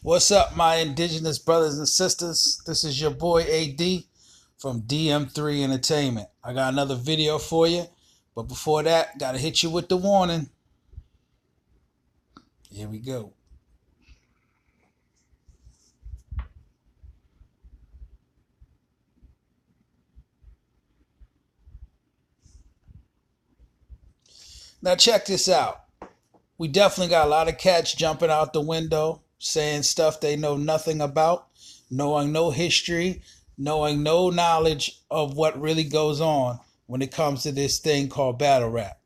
What's up, my indigenous brothers and sisters? This is your boy AD from DM3 Entertainment. I got another video for you, but before that, gotta hit you with the warning. Here we go. Now check this out. We definitely got a lot of cats jumping out the window, saying stuff they know nothing about, knowing no history, knowing no knowledge of what really goes on when it comes to this thing called battle rap.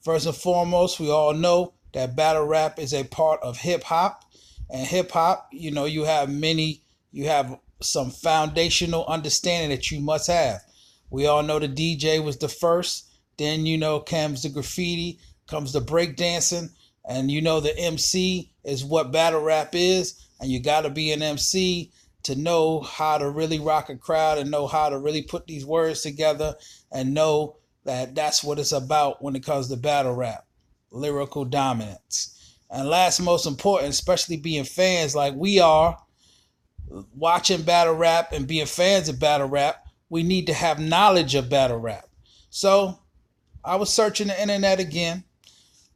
First and foremost, we all know that battle rap is a part of hip hop, and hip hop, you have some foundational understanding that you must have. We all know the DJ was the first, then comes the graffiti, comes the breakdancing, and the MC is what battle rap is, and you got to be an MC to know how to really rock a crowd and know how to really put these words together and know that that's what it's about when it comes to battle rap, lyrical dominance. And last, most important, especially being fans like we are, watching battle rap and being fans of battle rap, we need to have knowledge of battle rap. So I was searching the internet again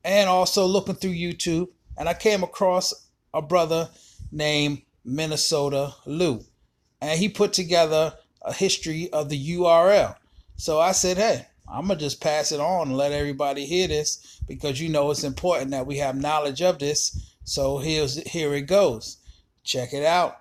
and also looking through YouTube, and I came across a brother named Minnesota Lou, and he put together a history of the URL. So I said, hey, I'm going to just pass it on and let everybody hear this because it's important that we have knowledge of this. So here it goes. Check it out.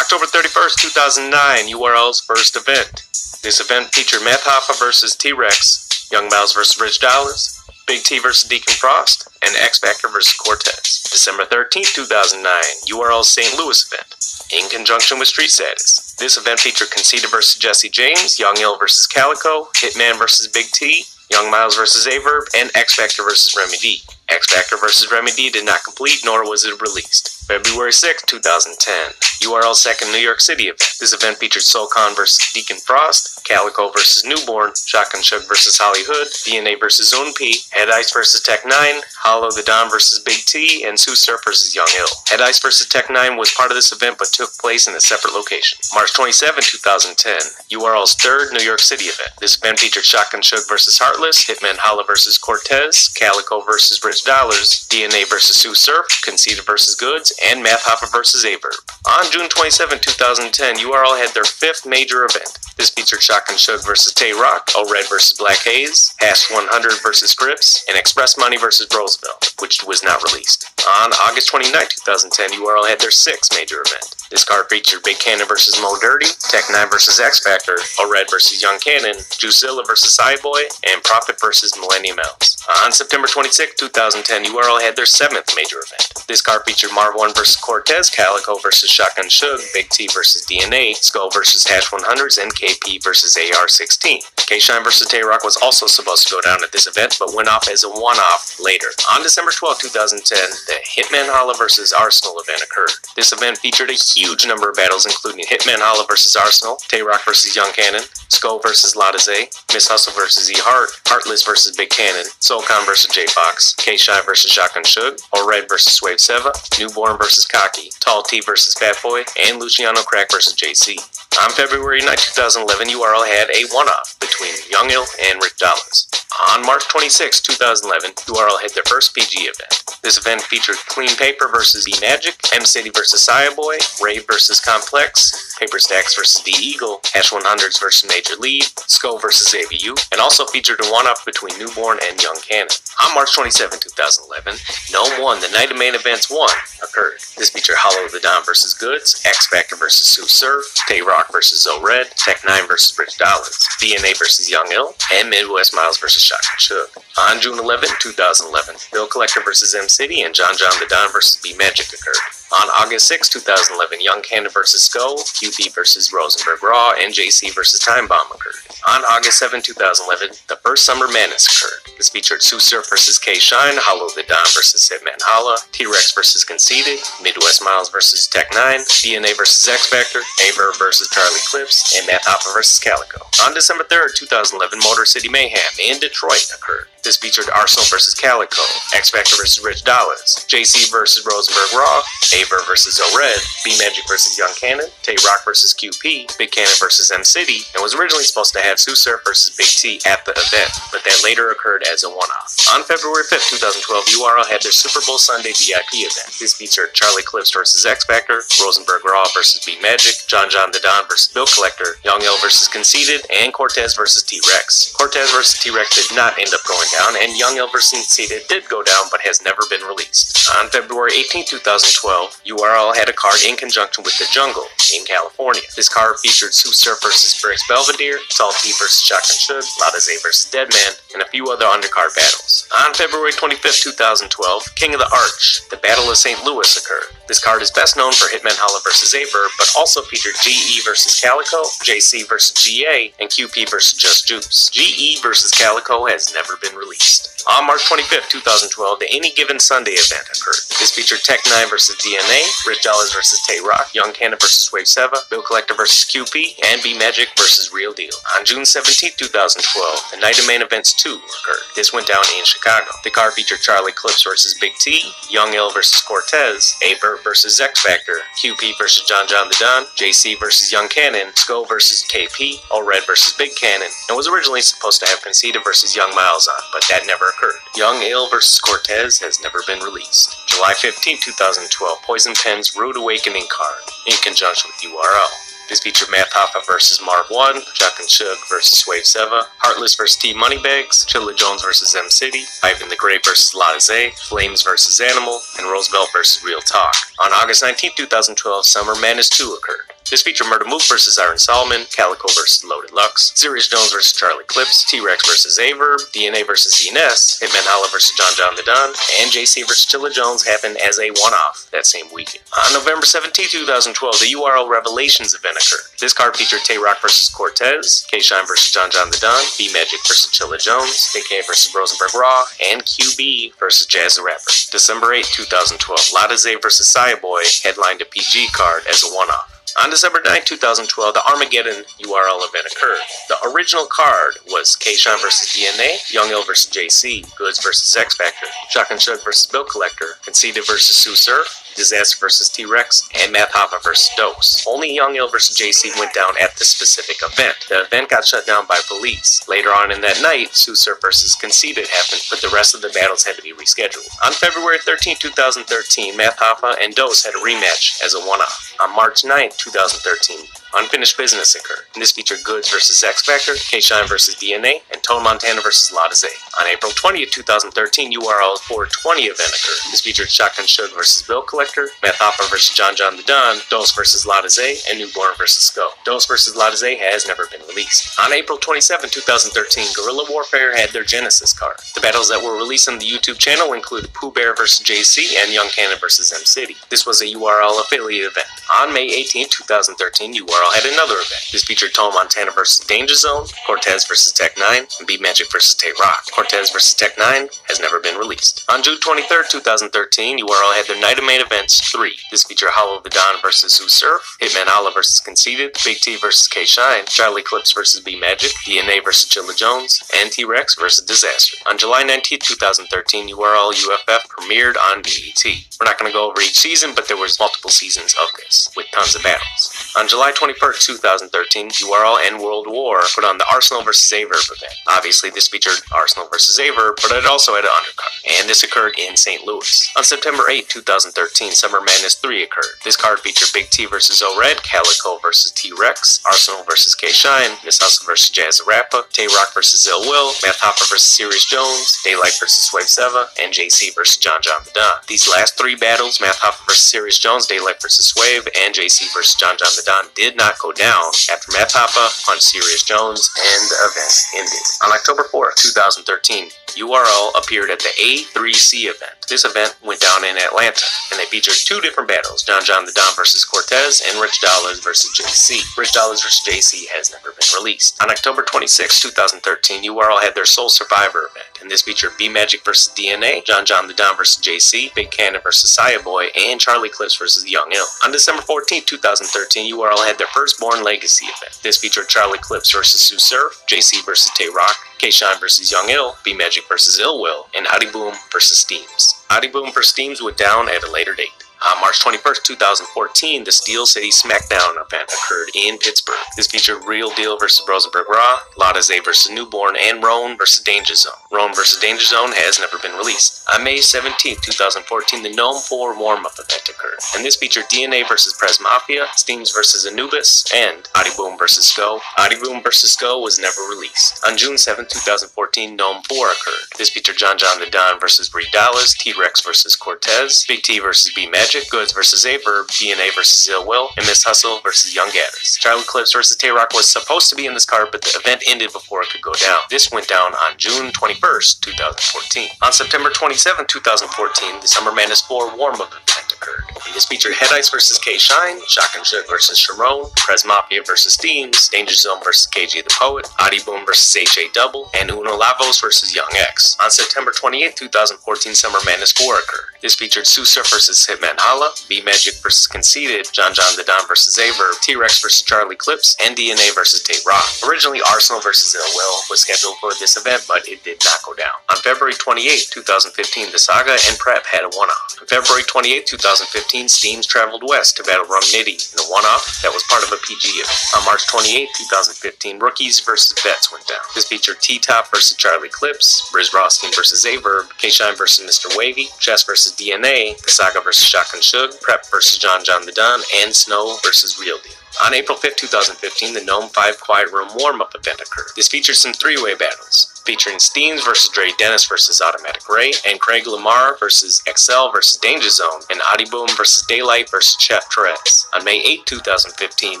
October 31st, 2009, URL's first event. This event featured Meth Hoffa versus T-Rex, Young Miles versus Rich Dollars, Big T versus Deacon Frost, and X Factor versus Cortez. December 13th, 2009, URL's St. Louis event, in conjunction with Street Status. This event featured Conceited versus Jesse James, Young Ill versus Calico, Hitman versus Big T, Young Miles versus A-Verb, and X Factor versus Remy D. X Factor versus Remy D did not complete, nor was it released. February 6, 2010, URL's second New York City event. This event featured Soulcon versus Deacon Frost, Calico versus Newborn, Shotgun Shug versus Holly Hood, DNA versus Zone P, Head Ice versus Tech 9, Hollow the Don versus Big T, and Sue Surf versus Young Ill. Head Ice versus Tech 9 was part of this event but took place in a separate location. March 27, 2010, URL's third New York City event. This event featured Shotgun Shug versus Heartless, Hitman Holla versus Cortez, Calico versus Rich Dollars, DNA versus Sue Surf, Conceited versus Goods, and Meth Hoffa versus A-Verb. On June 27, 2010, URL had their fifth major event. This featured Shotgun Shug versus Tay Rock, O-Red versus Black Haze, Hash 100 versus Scripps, and Express Money versus Roosevelt, which was not released. On August 29, 2010, URL had their sixth major event. This card featured Big Cannon versus Mo Dirty, Tech 9 versus X Factor, O-Red versus Young Cannon, Juicilla versus Cyboy, and Profit versus Millennium Elves. On September 26, 2010, URL had their seventh major event. This card featured Marv 1 versus Cortez, Calico versus Shotgun Shug, Big T versus DNA, Skull versus Hash 100s, and KP versus AR-16. K-Shine versus Tay-Rock was also supposed to go down at this event, but went off as a one-off later. On December 12, 2010, the Hitman Holla versus Arsenal event occurred. This event featured a huge number of battles, including Hitman Holla versus Arsenal, Tay-Rock versus Young Cannon, Skull versus Lataze, Miss Hustle versus E-Heart, Heartless versus Big Cannon, Soulcon versus J-Fox, K-Shine versus Shotgun Shug, O-Red versus Swave Seva, Newborn versus Cocky, Tall T versus Fat Boy, and Luciano Crack versus JC. On February 9, 2011, URL had a one-off between Young Ill and Rich Dollars. On March 26, 2011, URL had their first PG event. This event featured Clean Paper versus E-Magic, M-City versus Boy, Rave versus Complex, Paper Stacks versus D-Eagle, Hash 100s versus Major Lead, Skull versus ABU, and also featured a one-off between Newborn and Young Cannon. On March 27, 2011, NOME 1, the Night of Main Events 1, occurred. This featured Hollow the Don versus Goods, X Factor versus Sue Surf, Tay Rock versus O-Red, Tech 9 versus Rich Dollars, DNA versus Young Ill, and Midwest Miles versus Shotgun Shug. On June 11, 2011, Bill Collector versus M-City and John the Don versus B-Magic occurred. On August 6, 2011, Young Cannon versus Skull, QP versus Rosenberg Raw, and JC versus Time Bomb occurred. On August 7, 2011, the first Summer Madness occurred. This featured Sue Surf vs. K-Shine, Hollow the Don vs. Hitman Holla, T-Rex vs. Conceited, Midwest Miles vs. Tech 9, DNA vs. X Factor, VERB vs. Charlie Clips, and Math Hoffa vs. Calico. On December 3, 2011, Motor City Mayhem in Detroit occurred. This featured Arsenal vs. Calico, X Factor vs. Rich Dollars, JC vs. Rosenberg Raw, VERB vs. O-Red, B-Magic vs. Young Cannon, Tay-Rock vs. QP, Big Cannon vs. M-City, and was originally supposed to have Sue Surf vs. Big T at the event, but that later occurred as a one-off. On February 5, 2012, URL had their Super Bowl Sunday VIP event. This featured Charlie Clips vs. X Factor, Rosenberg Raw vs. B-Magic, John the Don vs. Bill Collector, Young L vs. Conceited, and Cortez vs. T-Rex. Cortez vs. T-Rex did not end up going down, and Young L vs. Conceited did go down but has never been released. On February 18, 2012, URL had a card in conjunction with The Jungle in California. This card featured Sue Surf vs. Briggs Belvedere, Salty vs. Shotgun Shug, Ladaze vs. Deadman, and a few other undercard battles. On February 25, 2012, King of the Arch, the Battle of St. Louis occurred. This card is best known for Hitman Holla vs. VERB, but also featured GE vs. Calico, JC vs. GA, and QP vs. Just Juice. GE vs. Calico has never been released. On March 25, 2012, the Any Given Sunday event occurred. This featured Tech 9 vs. DNA, Rich Dollars vs. Tay-Rock, Young Cannon vs. Wave 7, Bill Collector vs. QP, and B-Magic vs. Real Deal. On June 17, 2012, the Night of Main Events 2 occurred. This went down in Chicago. The card featured Charlie Clips vs. Big T, Young L vs. Cortez, VERB vs. X Factor, QP vs. John the Don, JC vs. Young Cannon, Sko vs. KP, O-Red vs. Big Cannon, and was originally supposed to have Conceited vs. Young Miles on, but that never occurred. Young Ill vs. Cortez has never been released. July 15, 2012, Poison Pen's Rude Awakening card, in conjunction with URL. This featured Math Hoffa vs. Marv 1, Shotgun Shug vs. Wave 7, Heartless vs. T Moneybags, Chilla Jones vs. M-City, Ivan the Great vs. Ladaze, Flames vs. Animal, and Roosevelt vs. Real Talk. On August 19, 2012, Summer Madness 2 occurred. This featured Murder Mook vs. Iron Solomon, Calico vs. Loaded Lux, Serious Jones vs. Charlie Clips, T-Rex vs. VERB, DNA vs. ENS, Hitman Holla vs. John the Don, and JC vs. Chilla Jones happened as a one-off that same weekend. On November 17, 2012, the URL Revelations event occurred. This card featured Tay-Rock vs. Cortez, K-Shine vs. John the Don, B-Magic vs. Chilla Jones, AK vs. Rosenberg Raw, and QB vs. Jazz the Rapper. December 8, 2012, Ladaze vs. Boy headlined a PG card as a one-off. On December 9, 2012, the Armageddon URL event occurred. The original card was K-Shine vs. DNA, Young Ill vs. JC, Goods vs. X Factor, Shotgun Shug vs. Bill Collector, Conceited vs. Sue Surf, Disaster vs. T-Rex, and Math Hoffa vs. Dose. Only Young Ill vs. JC went down at this specific event. The event got shut down by police. Later on in that night, Sue Surf vs. Conceited happened, but the rest of the battles had to be rescheduled. On February 13, 2013, Math Hoffa and Dose had a rematch as a one-off. On March 9, 2013, Unfinished Business occurred. This featured Goods vs. X Factor, K-Shine vs. DNA, and Tone Montana vs. Ladaze. On April 20, 2013, URL 420 event occurred. This featured Shotgun Shug vs. Bill Collector, Math Hoffa vs. John the Don, Dose vs. Ladaze, and Newborn vs. Sko. Dose vs. Ladaze has never been released. On April 27, 2013, Guerrilla Warfare had their Genesis card. The battles that were released on the YouTube channel included Pooh Bear vs. JC and Young Cannon vs. M-City. This was a URL affiliate event. On May 18, 2013, URL had another event. This featured Tone Montana vs. Danger Zone, Cortez vs. Tech 9, and B-Magic vs. Tay-Rock. Cortez vs. Tech 9 has never been released. On June 23, 2013, URL had their Night of Main Events 3. This featured Hollow the Don vs. Sue Surf, Hitman Holla vs. Conceited, Big T vs. K-Shine, Charlie Clips vs. B-Magic, DNA vs. Chilla Jones, and T-Rex vs. Disaster. On July 19, 2013, URL UFF premiered on BET. We're not going to go over each season, but there was multiple seasons of this, with tons of battles. On July 21, 2013, URL and World War put on the Arsenal vs. VERB event. Obviously, this featured Arsenal vs. VERB, but it also had an undercard, and this occurred in St. Louis. On September 8, 2013, Summer Madness 3 occurred. This card featured Big T vs. O-Red, Calico vs. T-Rex, Arsenal vs. K-Shine, Miss Hustle vs. Jazz the Rapper, Tay-Rock vs. Ill Will, Math Hoffa vs. Serious Jones, Daylight vs. Wave 7, and JC vs. John the Don. These last three battles, Math Hoffa vs. Serious Jones, Daylight vs. Wave, and JC vs. John the Don, did not go down after Math Hoffa punched Serious Jones and the event ended. On October 4, 2013, URL appeared at the A3C event. This event went down in Atlanta, and they featured two different battles, John the Don versus Cortez and Rich Dollars versus JC. Rich Dollars versus JC has never been released. On October 26, 2013, URL had their Soul Survivor event, and this featured B-Magic versus DNA, John the Don versus JC, Big Cannon versus Saya Boy, and Charlie Clips versus Young Ill. On December 14, 2013, URL had their Firstborn Legacy event. This featured Charlie Clips versus Sue Surf, JC versus Tay Rock, K-Shine versus Young Ill, B-Magic versus Ill Will, and Adi Boom versus Steams. Adi Boom versus Steams went down at a later date. On March 21st, 2014, the Steel City SmackDown event occurred in Pittsburgh. This featured Real Deal versus Rosenberg Raw, Lotta Zay versus Newborn, and Roan versus Danger Zone. Roan versus Danger Zone has never been released. On May 17th, 2014, the NOME 4 warm-up event occurred, and this featured DNA versus Prez Mafia, Steams versus Anubis, and Adi Boom versus Sko. Adi Boom versus Sko was never released. On June 7th, 2014, NOME 4 occurred. This featured John the Don versus Brie Dallas, T-Rex versus Cortez, Big T versus B-Magic, Goods versus A-Verb, DNA versus Ill Will, and Miss Hustle versus Young Gaddis. Charlie Clips versus Tay-Rock was supposed to be in this card, but the event ended before it could go down. This went down on June 21st, 2014. On September 27, 2014, the Summer Madness 4 warm-up event occurred. This featured Head Ice versus K-Shine, Shock and Shook versus Sharon, Prez Mafia versus Steams, Danger Zone versus KG the Poet, Adi Boom versus HA Double, and Uno Lavos versus Young X. On September 28, 2014, Summer Madness 4 occurred. This featured Sue Surf versus Hitman Holla, B-Magic versus Conceited, John the Don versus A-Verb, T-Rex versus Charlie Clips, and DNA versus Tate Rock. Originally, Arsenal versus Ill Will was scheduled for this event, but it did not go down. On February 28, 2015, the Saga and Prep had a one-off. On February 28, 2015, Steams traveled west to battle Rum Nitty in a one-off that was part of a PG event. On March 28, 2015, Rookies versus Vets went down. This featured T-Top versus Charlie Clips, Briz Rothstein versus A-Verb, K-Shine versus Mr. Wavy, Chess versus DNA, the Saga versus Shock and Shug, Prep versus John the Don, and Snow versus Real Deal. On April 5, 2015, the NOME 5 Quiet Room warm-up event occurred. This featured some three-way battles, featuring Steams versus Dre Dennis versus Automatic Ray, and Craig Lamar versus XL versus Danger Zone, and Adi Boom versus Daylight versus Chef Torres. On May 8, 2015,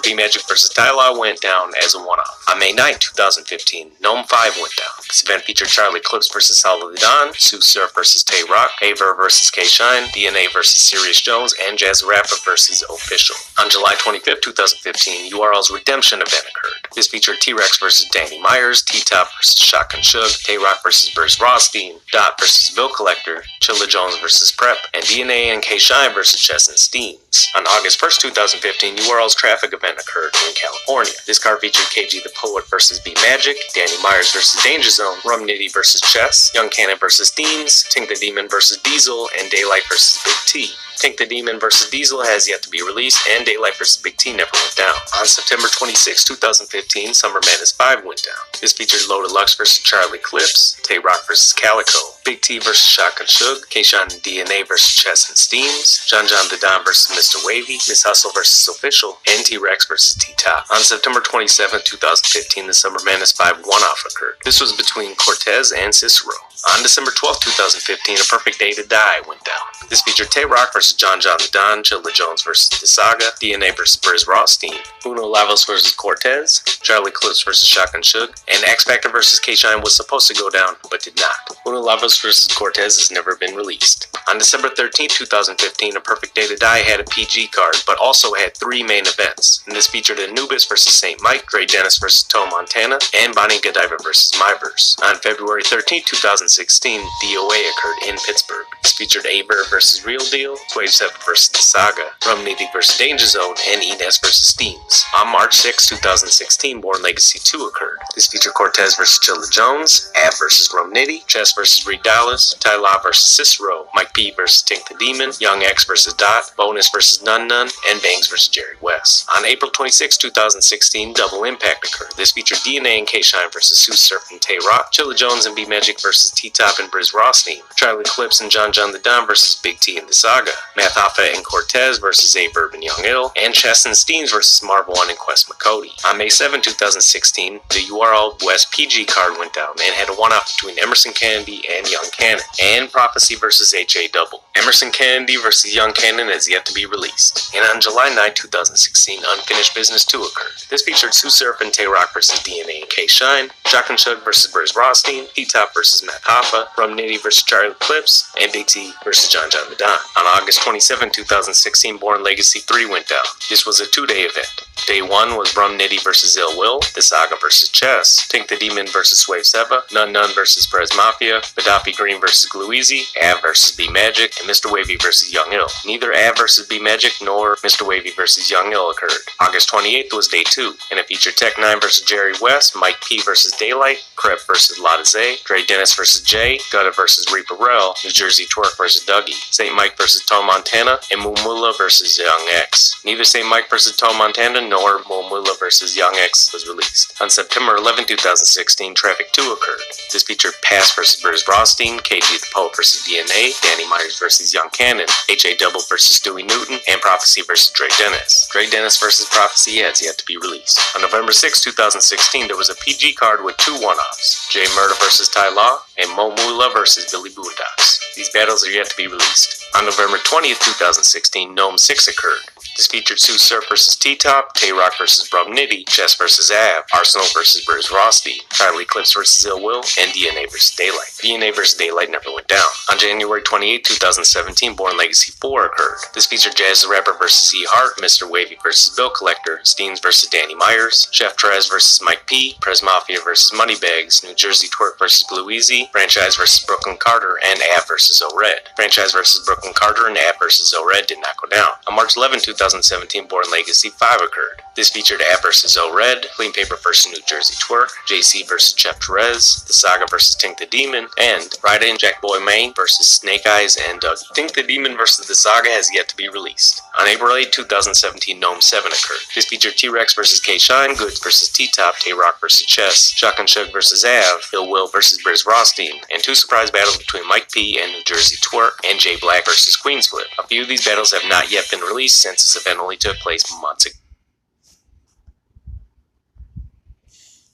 B-Magic versus Tyla went down as a one-off. On May 9, 2015, NOME 5 went down. This event featured Charlie Clips versus Hollow the Don, Sue Surf versus Tay Rock, A-Verb versus K-Shine, DNA versus Sirius Jones, and Jazz Rapper versus Official. On July 25, 2015, URL's Redemption event occurred. This featured T-Rex versus Danny Myers, T-Top versus Shock and Shug, Tay-Rock versus Briz Rothstein, Dot versus Bill Collector, Chilla Jones versus Prep, and DNA and K-Shine versus Chess and Steams. On August 1st, 2015, URL's Traffic event occurred in California. This card featured KG the Poet versus B-Magic, Danny Myers versus Danger Zone, Rum Nitty versus Chess, Young Cannon versus Steams, Tink the Demon versus Diesel, and Daylight versus Big T. Tink the Demon versus Diesel has yet to be released, and Daylight versus Big T never went down. On September 26, 2015, Summer Madness 5 went down. This featured Low Deluxe versus Charlie Clips, Tay Rock versus Calico, Big T versus Shock and Shug, K-Shine and DNA versus Chess and Steams, John the Don versus Mr. Wavy, Miss Hustle versus Official, and T-Rex versus T-Top. On September 27, 2015, the Summer Madness 5 one-off occurred. This was between Cortez and Cicero. On December 12, 2015, A Perfect Day to Die went down. This featured Tay Rock versus John the Don, Chilla Jones versus The Saga, DNA versus Briz Rothstein, Uno Lavos versus Cortez, Charlie Clips versus Shock and Shug, and X Factor versus K-Shine was supposed to go down, but did not. Uno Lavos versus Cortez has never been released. On December 13, 2015, A Perfect Day to Die had a PG card, but also had three main events. And this featured Anubis versus St. Mike, Dre Dennis versus Toe Montana, and Bonnie Godiva versus Myverse. On February 13, 2016, DOA occurred in Pittsburgh. This featured A-Verb versus Real Deal, Quave 7 versus The Saga, Rum Nitty versus Danger Zone, and Ines versus Steams. On March 6, 2016, Born Legacy 2 occurred. This featured Cortez versus Chilla Jones, Ab versus Rum Nitty, Chess versus Reed Dallas, Ty La versus Cicero, Mike P versus Tink the Demon, Young X versus Dot, Bonus versus Nun, and Bangs versus Jerry West. On April 26, 2016, Double Impact occurred. This featured DNA and K-Shine versus Sue Surf and Tay Rock, Chilla Jones and B-Magic versus T-Top and Briz Rothstein, Charlie Clips and John the Don versus Big T and The Saga, Math Alpha and Cortez versus A-Verb and Young Ill, and Chess and Steams versus Marvel 1 and Quest McCody. On May 7, 2016, the URL West PG card went down and had a one-off between Emerson Kennedy and Young Cannon, and Prophecy versus HA Double. Emerson Kennedy versus Young Cannon has yet to be released. And on July 9, 2016, Unfinished Business 2 occurred. This featured Sue Surf and Tay Rock versus DNA and K-Shine, Shotgun Shug versus Briz Rothstein, T-Top versus Matt Hoffa, Rum Nitty versus Charlie Clips, and Big T versus John Madon. On August 27, 2016, Born Legacy 3 went down. This was a 2-day event. Day 1 was Rum Nitty versus Ill Will, The Saga versus Chess, Tink the Demon versus Swave Seva, Nun versus Prez Mafia, Badafi Green versus Glueasy, Av versus B Magic, and Mr. Wavy versus Young Ill. Neither Av versus B Magic nor Mr. Wavy versus Young Ill occurred. August 28th was Day 2, and it featured Tech 9 versus Jerry West, Mike P versus Daylight, Crep versus Lotta Zay, Dre Dennis versus Jay, Gutta versus Reaper Rel, New Jersey Twerk versus Dougie, St. Mike versus Tom Montana, and Mumula versus Young X. Neither St. Mike versus Tom Montana nor Mumula versus Young X was released. On September 11, 2016, Traffic 2 occurred. This featured Pass versus Briz Rothstein, KG the Poet versus DNA, Danny Myers versus Young Cannon, HA Double versus Stewie Newton, and Prophecy versus Dre Dennis. Dre Dennis versus Prophecy has yet to be released. On November 6, 2016, there was a PG card with 2 one-offs, Jay Murder versus Ty Law, and Mo Mula versus Billy Boondocks. These battles are yet to be released. On November 20th, 2016, NOME 6 occurred. This featured Sue Surf versus T-Top, Tay-Rock versus Rum Nitty, Chess versus Av, Arsenal versus Briz Rothstein, Charlie Clips versus Ill Will, and DNA versus Daylight. DNA versus Daylight never went down. On January 28, 2017, Born Legacy 4 occurred. This featured Jazz the Rapper versus E Hart, Mr. Wavy versus Bill Collector, Steens versus Danny Myers, Chef Trez versus Mike P, Prez Mafia versus Moneybags, New Jersey Twerk versus Glueasy, Franchise versus Brooklyn Carter, and Av versus O-Red. Franchise versus Brooklyn Carter and Av versus O-Red did not go down. On March 11, 2017, Born Legacy 5 occurred. This featured Av versus O-Red, Clean Paper versus New Jersey Twerk, JC versus Chef Trez, The Saga versus Tink the Demon, and Ryder and Jack Boy Maine versus Snake Eyes and Dougie. Tink the Demon versus The Saga has yet to be released. On April 8, 2017, NOME 7 occurred. This featured T-Rex versus K-Shine, Goods versus T-Top, Tay-Rock versus Chess, Shotgun Shug versus Av, Ill Will versus Briz Rothstein, and 2 surprise battles between Mike P and New Jersey Twerk, and Jay Black versus Queensflip. A few of these battles have not yet been released since this event only took place months ago.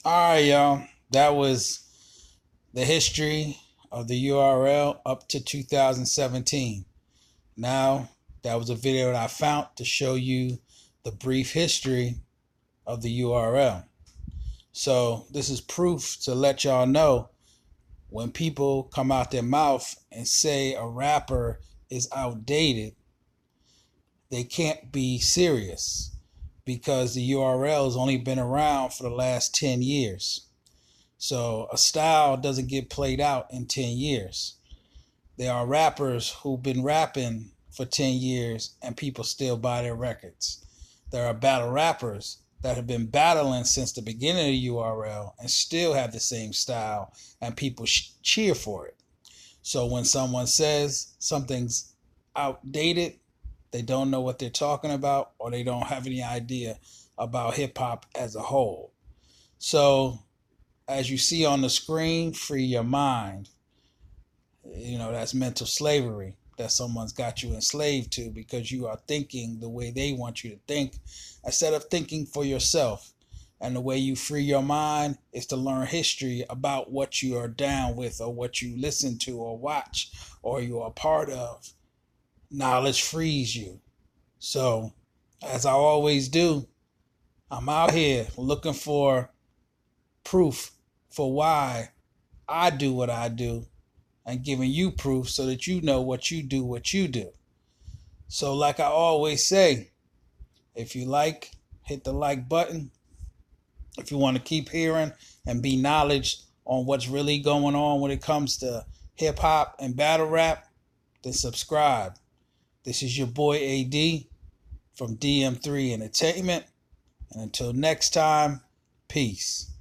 Alright, y'all. That was the history of the URL up to 2017. Now, that was a video that I found to show you the brief history of the URL. So, this is proof to let y'all know when people come out their mouth and say a rapper is outdated, they can't be serious, because the URL has only been around for the last 10 years. So a style doesn't get played out in 10 years. There are rappers who've been rapping for 10 years and people still buy their records. There are battle rappers that have been battling since the beginning of the URL and still have the same style and people cheer for it. So when someone says something's outdated, they don't know what they're talking about, or they don't have any idea about hip-hop as a whole. So, as you see on the screen, free your mind. You know, that's mental slavery that someone's got you enslaved to, because you are thinking the way they want you to think instead of thinking for yourself. And the way you free your mind is to learn history about what you are down with, or what you listen to or watch or you are a part of. Knowledge frees you. So, as I always do, I'm out here looking for proof for why I do what I do, and giving you proof so that you know what you do. So like I always say, if you like, hit the like button. If you want to keep hearing and be knowledge on what's really going on when it comes to hip hop and battle rap, then subscribe. This is your boy AD from DM3 Entertainment. And until next time, peace.